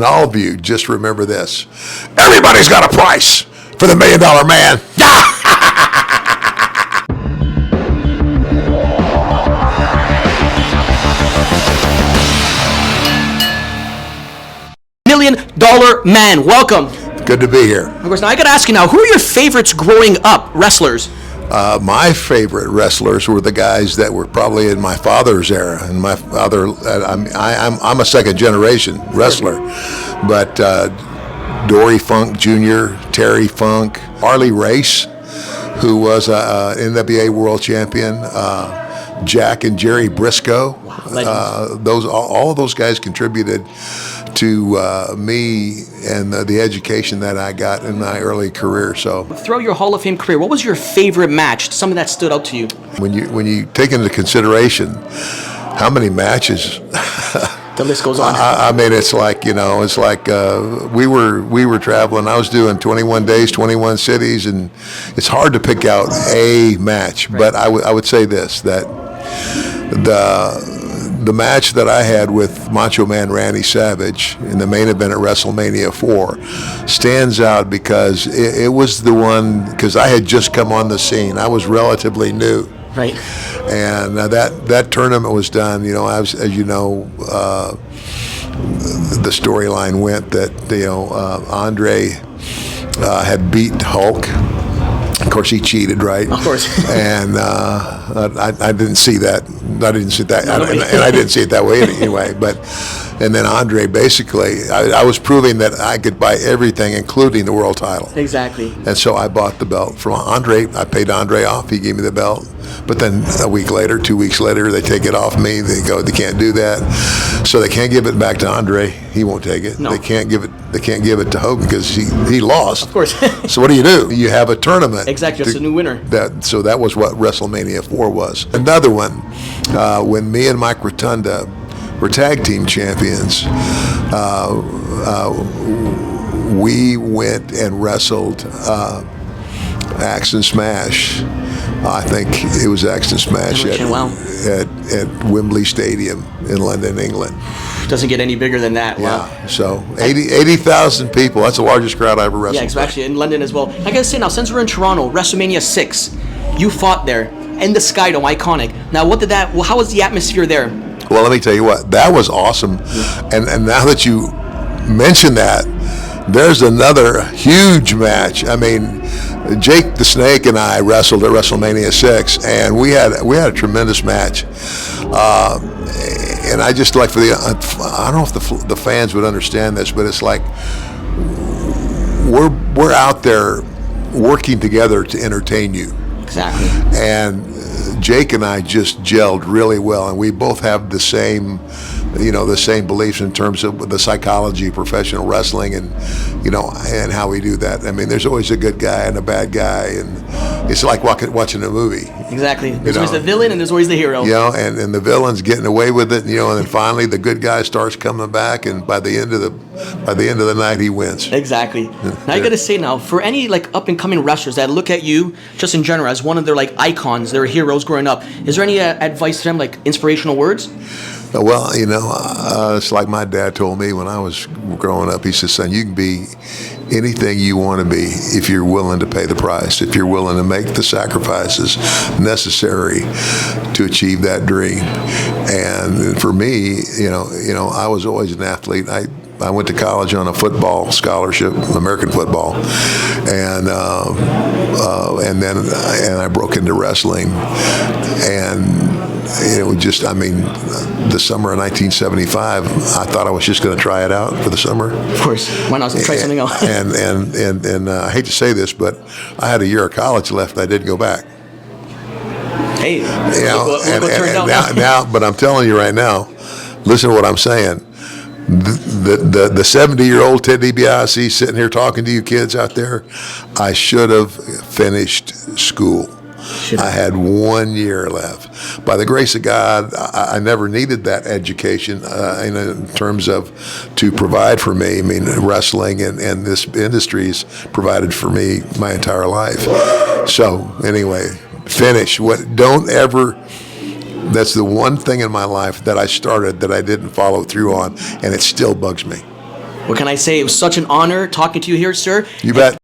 And all of you, just remember this. Everybody's got a price for the $1 Million Man. $1 Million Man, welcome. Good to be here. Of course, now I got to ask you now, who are your favorites growing up, wrestlers? My favorite wrestlers were the guys that were probably in my father's era, and my father. I'm a second generation wrestler, but Dory Funk Jr., Terry Funk, Harley Race, who was a NWA World Champion, Jack and Jerry Briscoe. Wow, all of those guys contributed to me and the education that I got in my early career. So, throughout your Hall of Fame career, what was your favorite match? Something that stood out to you? When you take into consideration how many matches, the list goes on. I mean, it's like we were traveling. I was doing 21 days, 21 cities, and it's hard to pick out a match. Right. But I would say this, that the match that I had with Macho Man Randy Savage in the main event at WrestleMania 4 stands out because it was the one, because I had just come on the scene. I was relatively new. Right. And that tournament was done, as you know, the storyline went that, Andre had beat Hulk. Of course, he cheated, right? Of course. And I didn't see that. I didn't see that, and I didn't see it that way anyway. And then Andre, basically, I was proving that I could buy everything, including the world title. Exactly. And so I bought the belt from Andre. I paid Andre off. He gave me the belt. But then a week later, 2 weeks later, they take it off me. They go, they can't do that. So they can't give it back to Andre. He won't take it. No. They can't give it to Hogan because he lost. Of course. So what do? You have a tournament. Exactly. It's a new winner. So that was what WrestleMania 4 was. Another one, when me and Mike Rotunda were tag team champions, we went and wrestled Axe and Smash. I think it was Axe and Smash at Wembley Stadium in London, England. Doesn't get any bigger than that. Wow. Yeah, so 80,000 people. That's the largest crowd I ever wrestled. Yeah, especially in London as well. I gotta say now, since we're in Toronto, WrestleMania 6, you fought there in the Skydome, iconic. Now, how was the atmosphere there? Well, let me tell you what, that was awesome. And now that you mention that, there's another huge match. I mean, Jake the Snake and I wrestled at WrestleMania 6, and we had a tremendous match. And I just like I don't know if the fans would understand this, but it's like we're out there working together to entertain you. Exactly. And Jake and I just gelled really well, and we both have the same beliefs in terms of the psychology of professional wrestling, and and how we do that. I mean, there's always a good guy and a bad guy, and it's like watching a movie. Exactly. There's always the villain and there's always the hero. And the villain's getting away with it, and then finally the good guy starts coming back, and by the end of the night he wins. Exactly. Now I gotta say now, for any up and coming wrestlers that look at you just in general as one of their icons, their heroes growing up, is there any advice to them, inspirational words? Well, it's like my dad told me when I was growing up. He said, son, you can be anything you want to be if you're willing to pay the price, if you're willing to make the sacrifices necessary to achieve that dream. And for me, I was always an athlete. I went to college on a football scholarship, American football, and then I broke into wrestling, and the summer of 1975, I thought I was just going to try it out for the summer. Of course, why not try something else? And I hate to say this, but I had a year of college left. I didn't go back. Hey, look what turned out. Now, but I'm telling you right now, listen to what I'm saying. The 70-year-old Ted DiBiase sitting here talking to you kids out there, I should have finished school. I had 1 year left. By the grace of God, I never needed that education in terms of to provide for me. I mean, wrestling and this industry's provided for me my entire life. So anyway, finish. That's the one thing in my life that I started that I didn't follow through on, and it still bugs me. What can I say? It was such an honor talking to you here, sir. You bet.